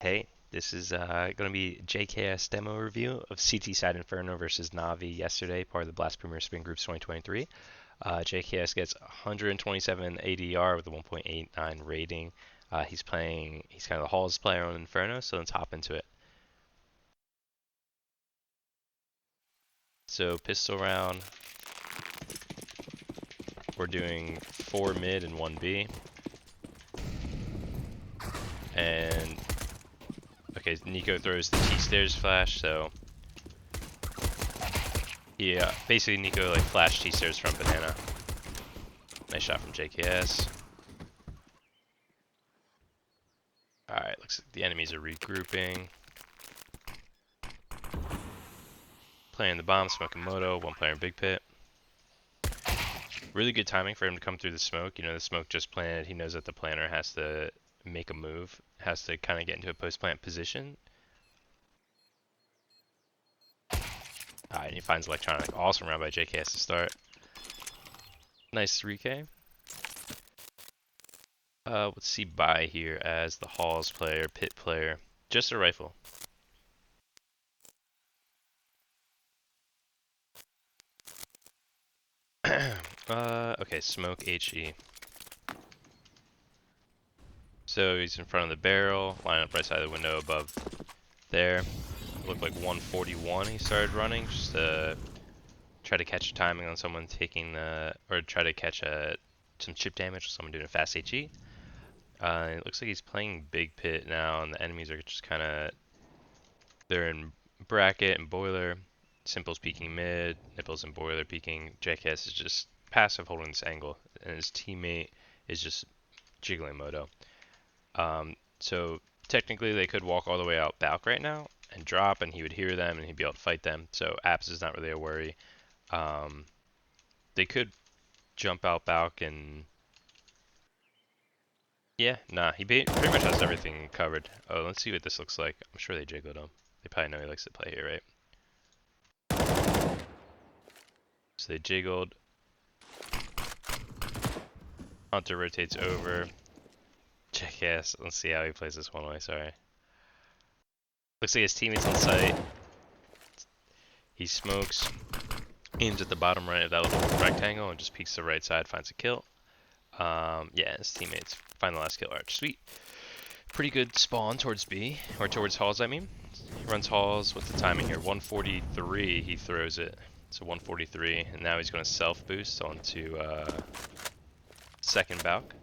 Hey, this is going to be JKS demo review of CT Side Inferno versus NAVI yesterday, part of the Blast Premier Spin Groups 2023. JKS gets 127 ADR with a 1.89 rating. He's kind of the Halls player on Inferno, so let's hop into it. So pistol round, we're doing 4 mid and 1 B. And okay, Nico throws the T-stairs flash, so yeah, basically Nico like flashed T-stairs from Banana. Nice shot from JKS. Alright, looks like the enemies are regrouping. Playing the bomb, smoking Moto, one player in Big Pit. Really good timing for him to come through the smoke. You know, the smoke just planted. He knows that the planner has to make a move, has to kind of get into a post-plant position. Alright, and he finds Electronic. Awesome round by JKS to start. Nice 3K. Let's see buy here as the Halls player, Pit player. Just a rifle. Okay, smoke HE. So he's in front of the barrel, line up right side of the window above there. Looked like 141 he started running, just to try to catch timing on someone taking the, or try to catch some chip damage with someone doing a fast HE. It looks like he's playing Big Pit now, and the enemies are just kind of, they're in bracket and boiler. Simple's peeking mid, Nipples and boiler peeking. JKS is just passive holding this angle, and his teammate is just jiggling Moto. So technically they could walk all the way out Balk right now and drop, and he would hear them and he'd be able to fight them. So apps is not really a worry. They could jump out Balk and yeah, nah, he pretty much has everything covered. Oh, let's see what this looks like. I'm sure they jiggled him. They probably know he likes to play here, right? So they jiggled. Hunter rotates over. JKS, let's see how he plays this one way, sorry. Looks like his teammate's on site. He smokes, aims at the bottom right of that little rectangle and just peeks the right side, finds a kill. Yeah, his teammates find the last kill arch. Sweet. Pretty good spawn towards B, or towards Halls, I mean. He runs Halls. What's the timing here? 143, he throws it. So 143, and now he's going to self-boost onto second Balk.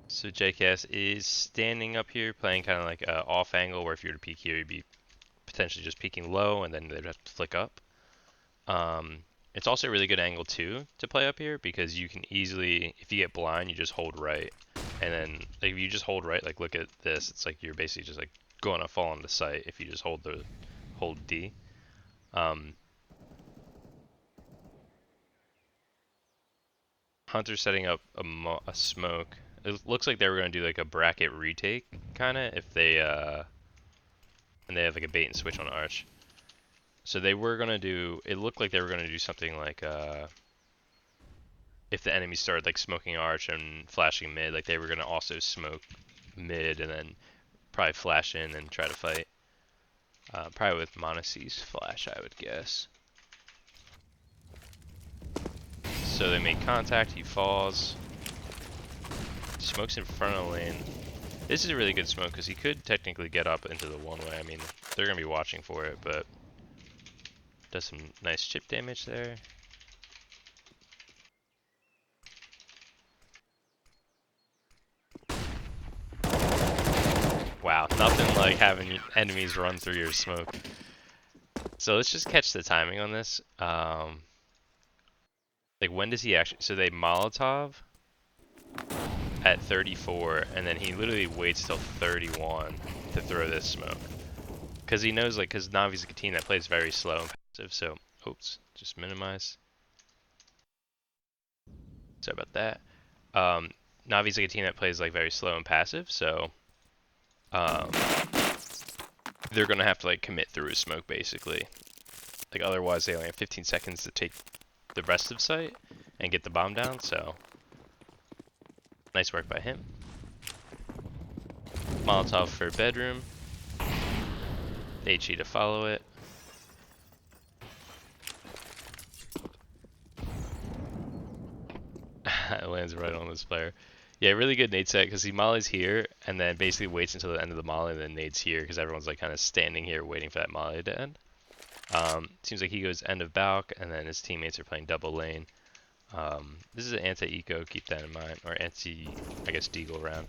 So JKS is standing up here, playing kind of like an off angle, where if you were to peek here, you'd be potentially just peeking low, and then they'd have to flick up. It's also a really good angle too to play up here, because you can easily, if you get blind, you just hold right, and then like, if you just hold right, like look at this, it's like you're basically just like going to fall on the site if you just hold D. Hunter's setting up a smoke. It looks like they were gonna do like a bracket retake kind of if they and they have like a bait and switch on arch. So they were gonna do. It looked like they were gonna do something like if the enemy started like smoking arch and flashing mid, like they were gonna also smoke mid and then probably flash in and try to fight. Probably with Monoc's flash, I would guess. So they make contact. He falls. Smokes in front of the lane. This is a really good smoke because he could technically get up into the one way. I mean, they're gonna be watching for it, but does some nice chip damage there. Wow, nothing like having enemies run through your smoke. So let's just catch the timing on this. Like when does he actually? So they Molotov at 34, and then he literally waits till 31 to throw this smoke. Because he knows, like, because Navi's a team that plays very slow and passive. So, oops, just minimize. Sorry about that. Navi's like a team that plays like very slow and passive, so they're gonna have to like commit through a smoke basically. Like otherwise they only have 15 seconds to take the rest of site and get the bomb down, so Nice work by him. Molotov for bedroom. HE to follow it. It lands right on this player. Yeah, really good nade set because he mollies here and then basically waits until the end of the molly and then nades here because everyone's like kind of standing here waiting for that molly to end. Seems like he goes end of balk and then his teammates are playing double lane. This is an anti-eco, keep that in mind, or anti, I guess, deagle round.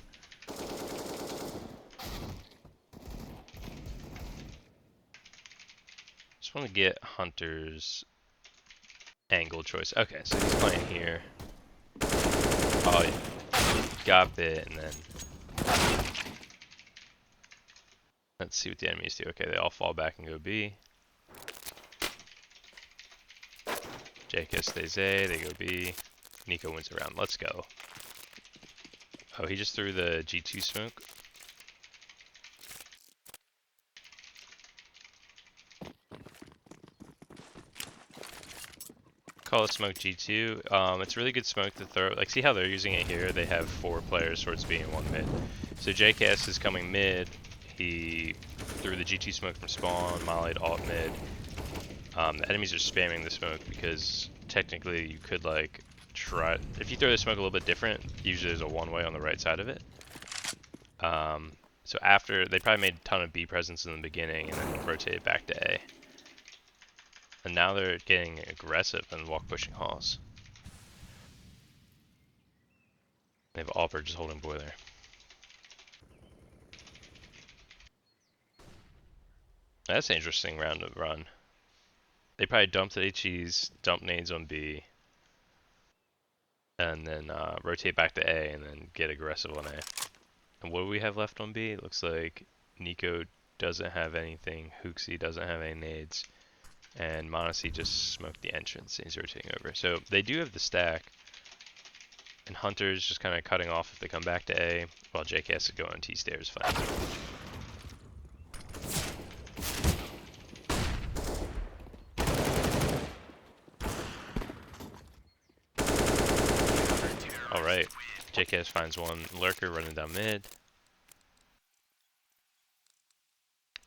Just want to get Hunter's angle choice. Okay, so he's playing here. Oh, yeah. Got bit, and then let's see what the enemies do. Okay, they all fall back and go B. JK stays A, they go B. Nico wins around. Let's go. Oh, he just threw the G2 smoke. Call it smoke G2. It's really good smoke to throw. Like, see how they're using it here? They have 4 players towards B and 1 mid. So JKS is coming mid. He threw the G2 smoke from spawn, mollied alt mid. The enemies are spamming the smoke because technically you could like try. If you throw the smoke a little bit different, usually there's a one-way on the right side of it. So after they probably made a ton of B presence in the beginning and then rotated back to A. And now they're getting aggressive and walk pushing halls. They have Alper just holding boiler. That's an interesting round to run. They probably dumped at HEs, dump nades on B, and then rotate back to A and then get aggressive on A. And what do we have left on B? It looks like Nico doesn't have anything, Hooksy doesn't have any nades, and Monasi just smoked the entrance and he's rotating over. So they do have the stack, and Hunter's just kind of cutting off if they come back to A, while JK has to go on T-stairs fine. Alright, JKS finds one lurker running down mid.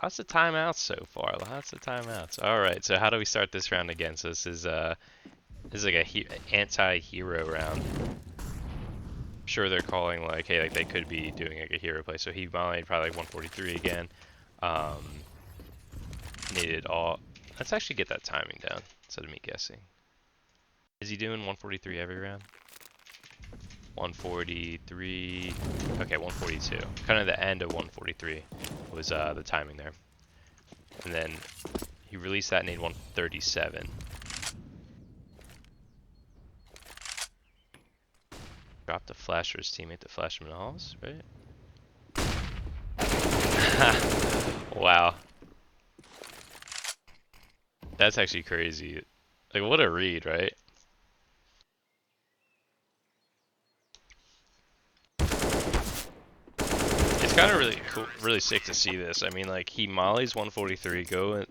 Lots of timeouts so far, lots of timeouts. Alright, so how do we start this round again? So this is like a anti-hero round. I'm sure they're calling like, hey, like they could be doing like a hero play. So he mollied probably like 143 again. Needed all. Let's actually get that timing down instead of me guessing. Is he doing 143 every round? 143. Okay, 142. Kind of the end of 143 was the timing there. And then he released that nade 137. Dropped a flash for his teammate to flash him in the halls, right? Wow. That's actually crazy. Like, what a read, right? It's kind of really cool, really sick to see this. I mean, like, he mollies 143,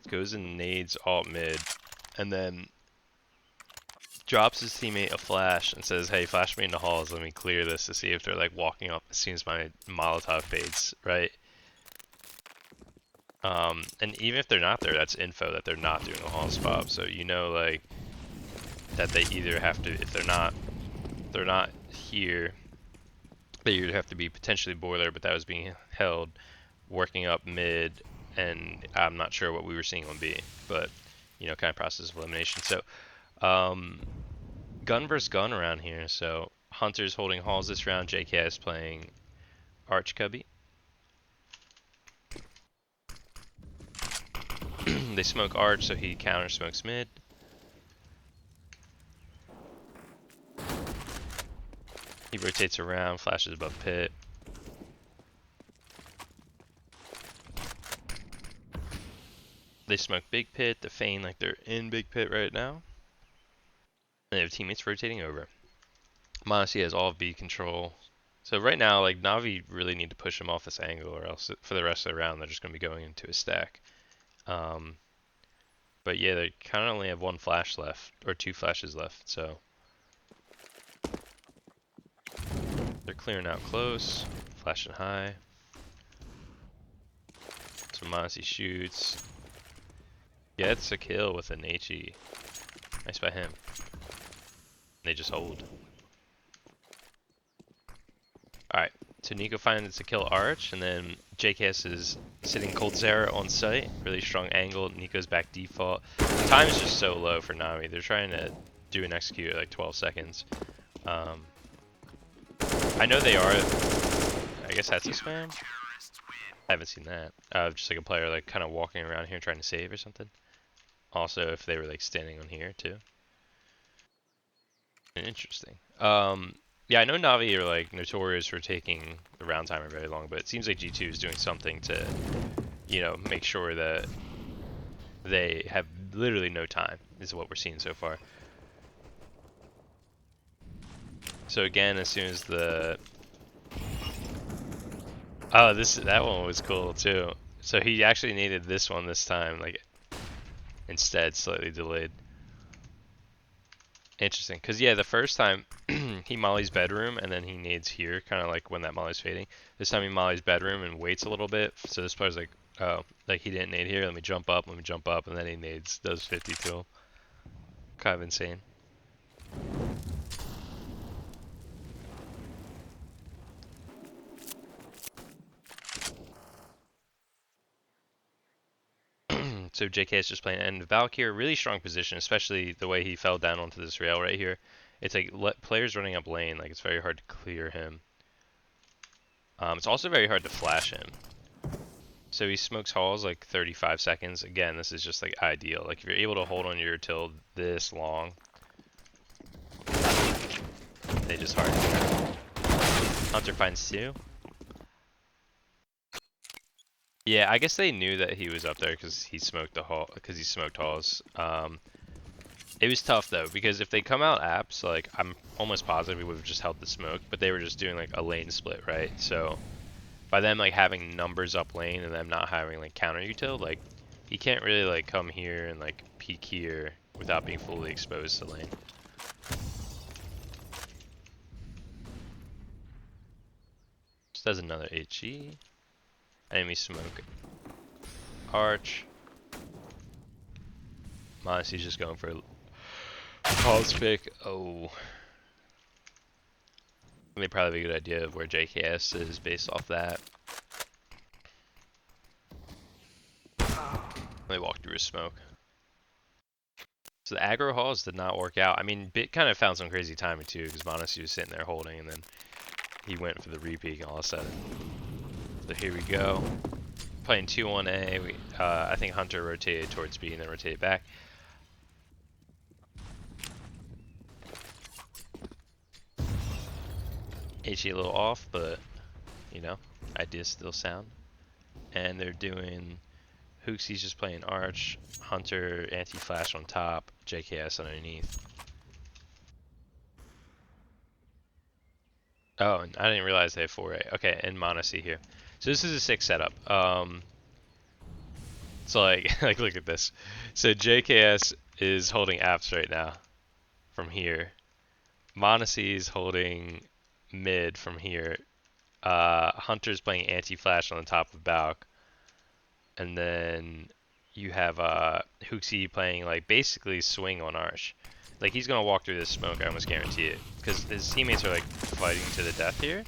goes and nades alt mid, and then drops his teammate a flash and says, hey, flash me in the halls, let me clear this to see if they're, like, walking up as soon as my Molotov fades, right? And even if they're not there, that's info that they're not doing a halls pop, so you know, like, that they either have to, if they're not here, they either have to be potentially boiler, but that was being held, working up mid, and I'm not sure what we were seeing on B, but, you know, kind of process of elimination. So, gun versus gun around here. So, Hunter's holding halls this round, JKS playing Arch Cubby. They smoke Arch, so he counter smokes mid. He rotates around, flashes above pit. They smoke big pit to feign like they're in big pit right now. And they have teammates rotating over. Monasi has all of B control. So right now, like, NAVI really need to push him off this angle, or else for the rest of the round they're just going to be going into a stack. But yeah, they kind of only have one flash left, or two flashes left, so they're They're clearing out close, flashing high. So Monty shoots. Gets a kill with an HE. Nice by him. They just hold. Alright, so Nico finds to kill Arch, and then JKS is sitting Cold Zera on site. Really strong angle. Nico's back default. The time is just so low for NAVI. They're trying to do an execute at like 12 seconds. I know they are. I guess that's a spam. I haven't seen that. Just like a player like kind of walking around here trying to save or something. Also, if they were like standing on here too. Interesting. Yeah, I know Navi are like notorious for taking the round timer very long, but it seems like G2 is doing something to, you know, make sure that they have literally no time, is what we're seeing so far. So again, as soon as the... Oh, that one was cool too. So he actually needed this one this time, like, instead, slightly delayed. Interesting, because yeah, the first time he mollies bedroom and then he nades here, kind of like when that mollie's fading. This time he mollies bedroom and waits a little bit, so this player's like, oh, like he didn't nade here, let me jump up, and then he nades, does 50 to him. Kind of insane. So JK is just playing end of Valkyr, really strong position, especially the way he fell down onto this rail right here. It's like players running up lane, like it's very hard to clear him. It's also very hard to flash him. So he smokes halls like 35 seconds. Again, this is just like ideal. Like if you're able to hold on your till this long, they just hard. Hunter finds two. Yeah, I guess they knew that he was up there because he smoked the hall. Because he smoked halls. It was tough though because if they come out apps, like I'm almost positive we would have just held the smoke, but they were just doing like a lane split, right? So by them like having numbers up lane and them not having like counter util, like he can't really like come here and like peek here without being fully exposed to lane. Just does another HE. Enemy smoke. Arch. Monasty's just going for a pulse pick. Oh. They probably have a good idea of where JKS is based off that. They walk through a smoke. So the aggro halls did not work out. I mean, Bit kind of found some crazy timing too, because Monasty was sitting there holding, and then he went for the repeat all of a sudden. So here we go. Playing 2-1A. I think Hunter rotated towards B and then rotated back. HE a little off, but you know, ideas still sound. And they're doing Hooksy's just playing Arch, Hunter anti-flash on top, JKS underneath. Oh, and I didn't realize they have 4A. Okay, and Monasty here. So this is a sick setup. So like, like look at this. So JKS is holding apps right now from here. Monasty is holding mid from here. Hunter's playing anti-flash on the top of Balk. And then you have Hooksy playing like basically swing on Arch. Like he's gonna walk through this smoke, I almost guarantee it. Because his teammates are like fighting to the death here.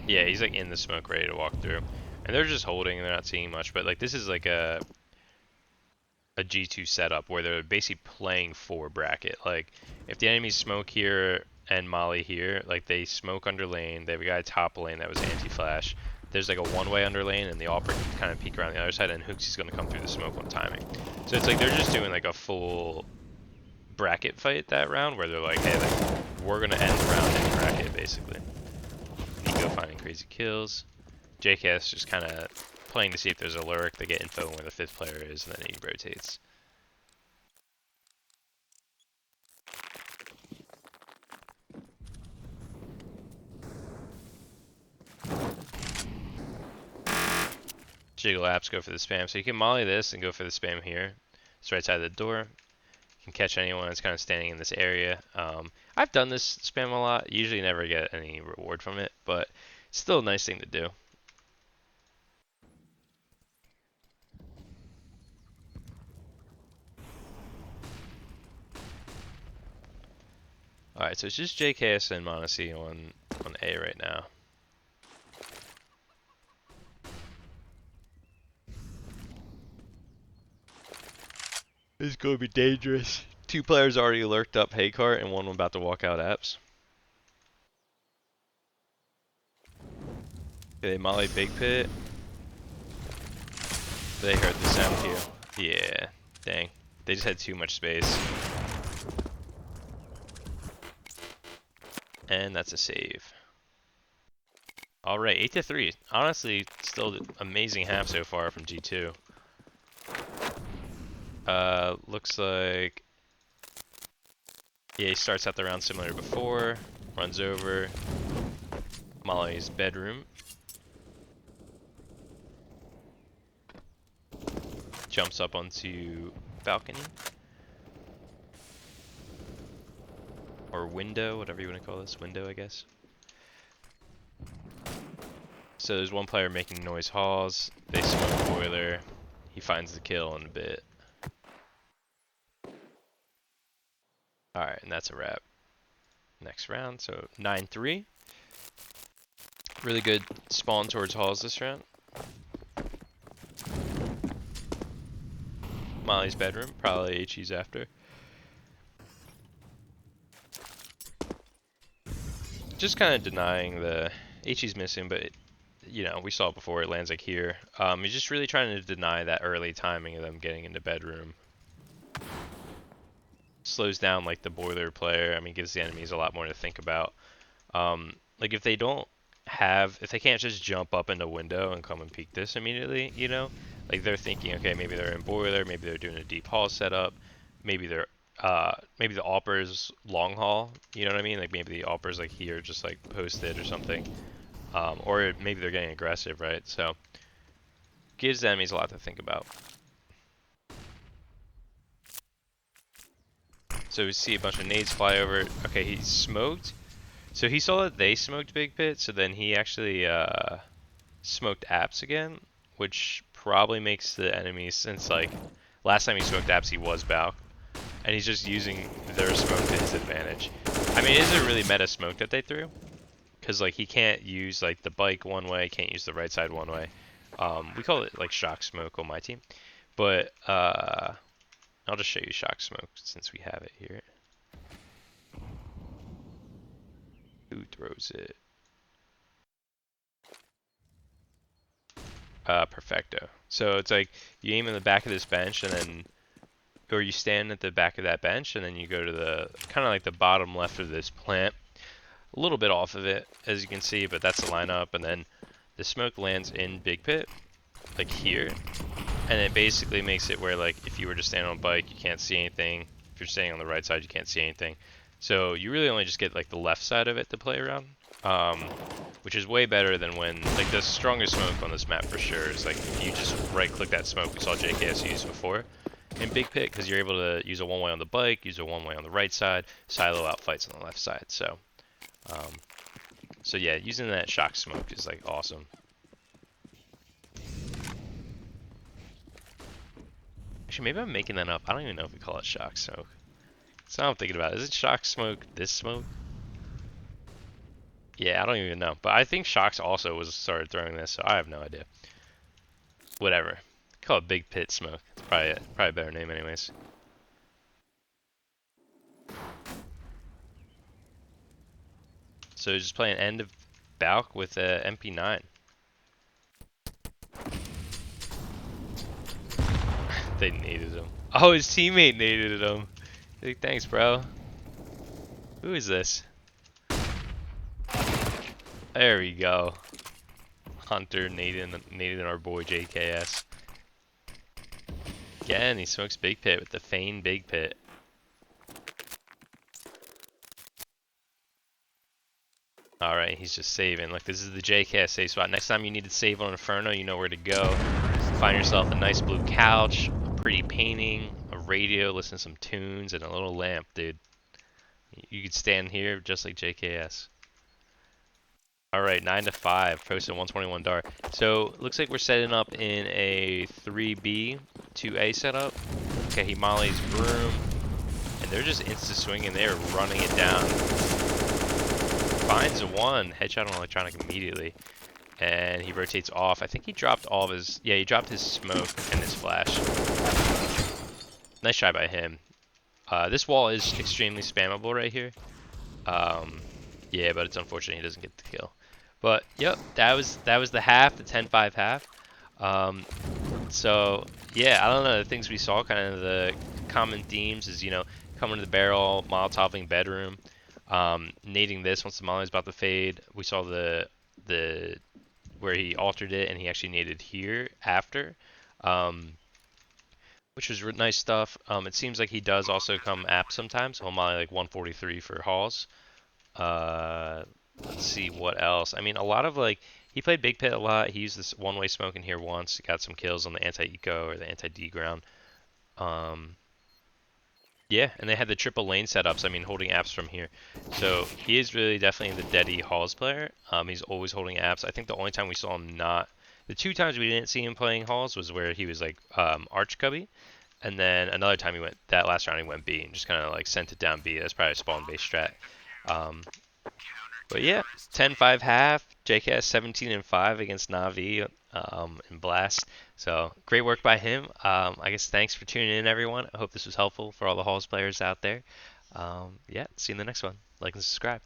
Yeah, he's like in the smoke ready to walk through. And they're just holding and they're not seeing much, but like this is like a G2 setup where they're basically playing for bracket. Like if the enemies smoke here and molly here, like they smoke under lane, they have a guy top lane that was anti-flash. There's like a one-way under lane and the AWP can kind of peek around the other side and Hooksy's gonna come through the smoke on timing. So it's like they're just doing like a full bracket fight that round where they're like, hey, like, we're gonna end the round in bracket basically. Nico finding crazy kills. JKS just kind of playing to see if there's a lurk. They get info on where the fifth player is, and then he rotates. Jiggle apps go for the spam. So you can molly this and go for the spam here. It's right side of the door. and catch anyone that's kind of standing in this area. I've done this spam a lot. Usually never get any reward from it, but it's still a nice thing to do. Alright, so it's just JKS and Monacy on A right now. This is going to be dangerous. 2 players already lurked up Haycart and one about to walk out apps. Okay, Molly Big Pit. They heard the sound cue. Yeah, dang. They just had too much space. And that's a save. Alright, 8-3. Honestly, still amazing half so far from G2. Looks like... Yeah, he starts out the round similar to before. Runs over. Molly's bedroom. Jumps up onto balcony. Or window, whatever you want to call this. Window, I guess. So there's one player making noise halls. They smoke boiler. He finds the kill in a bit. Alright, and that's a wrap. Next round, so 9-3. Really good spawn towards halls this round. Molly's bedroom, probably HE's after. Just kind of denying the... HE's missing, but you know, we saw it before, it lands like here. He's just really trying to deny that early timing of them getting into bedroom. Slows down like the boiler player. I mean, gives the enemies a lot more to think about. Like if they can't just jump up in the window and come and peek this immediately, you know, like they're thinking, okay, maybe they're in boiler, maybe they're doing a deep hall setup, maybe they're maybe the AWPer's long haul, you know what I mean? Like maybe the AWPer's like here, just like posted or something, or maybe they're getting aggressive, right? So gives the enemies a lot to think about. So we see a bunch of nades fly over. Okay, he smoked. So he saw that they smoked Big Pit, so then he actually smoked apps again, which probably makes the enemies, since like last time he smoked apps he was Balk, and he's just using their smoke to his advantage. I mean, it is a really meta smoke that they threw, because like he can't use like the bike one way, can't use the right side one way. We call it like shock smoke on my team, but I'll just show you shock smoke since we have it here. Who throws it? Perfecto. So it's like you aim in the back of this bench and then, or you stand at the back of that bench and then you go to the, kind of like the bottom left of this plant. A little bit off of it, as you can see, but that's the lineup, and then the smoke lands in Big Pit, like here. And it basically makes it where, like, if you were to stand on a bike, you can't see anything. If you're standing on the right side, you can't see anything. So you really only just get, like, the left side of it to play around, which is way better than when, like, the strongest smoke on this map for sure is, like, if you just right-click that smoke we saw JKS use before in Big Pit, because you're able to use a one-way on the bike, use a one-way on the right side, silo out fights on the left side. So, so yeah, using that shock smoke is, like, awesome. Actually, maybe I'm making that up. I don't even know if we call it shock smoke. So I'm thinking about it. Is it shock smoke, this smoke? Yeah, I don't even know. But I think Shocks also started throwing this, so I have no idea. Whatever. Call it Big Pit Smoke. It's probably a better name anyways. So just playing end of Balk with MP9. They naded him. Oh, his teammate naded him. Hey, thanks, bro. Who is this? There we go. Hunter nading our boy JKS. Again, he smokes Big Pit with the Feign Big Pit. Alright, he's just saving. Look, this is the JKS save spot. Next time you need to save on Inferno, you know where to go. Find yourself a nice blue couch, a pretty painting, a radio, listen to some tunes, and a little lamp, dude. You could stand here just like JKS. All right, 9 to 5, posted 121 DAR. So looks like we're setting up in a 3B 2A setup. Okay, he mollies broom, and they're just insta swinging. They're running it down. Finds a one, headshot on electronic immediately, and he rotates off. I think he dropped all of his. Yeah, he dropped his smoke and his flash. Nice try by him. This wall is extremely spammable right here. Yeah, but it's unfortunate he doesn't get the kill. But yep, that was the half, the 10-5 half. So yeah, I don't know, the things we saw, kind of the common themes is, you know, coming to the barrel, molotoving bedroom, nading this once the molly is about to fade. We saw the where he altered it and he actually naded here after. Which was nice stuff. It seems like he does also come app sometimes. He'll molly like 143 for hauls. Let's see what else. I mean, a lot of like, he played Big Pit a lot. He used this one-way smoke in here once. He got some kills on the anti-eco or the anti-D ground. Yeah, and they had the triple lane setups. I mean, holding apps from here. So he is really definitely the Deddy Halls player. He's always holding apps. I think the only time we saw him not, the two times we didn't see him playing Halls was where he was like Arch Cubby. And then another time he went, that last round he went B and just kind of like sent it down B. That's probably a spawn based strat. But yeah, 10-5 half, JKS 17-5 against NAVI in Blast. So great work by him. I guess thanks for tuning in, everyone. I hope this was helpful for all the Halls players out there. Yeah, see you in the next one. Like and subscribe.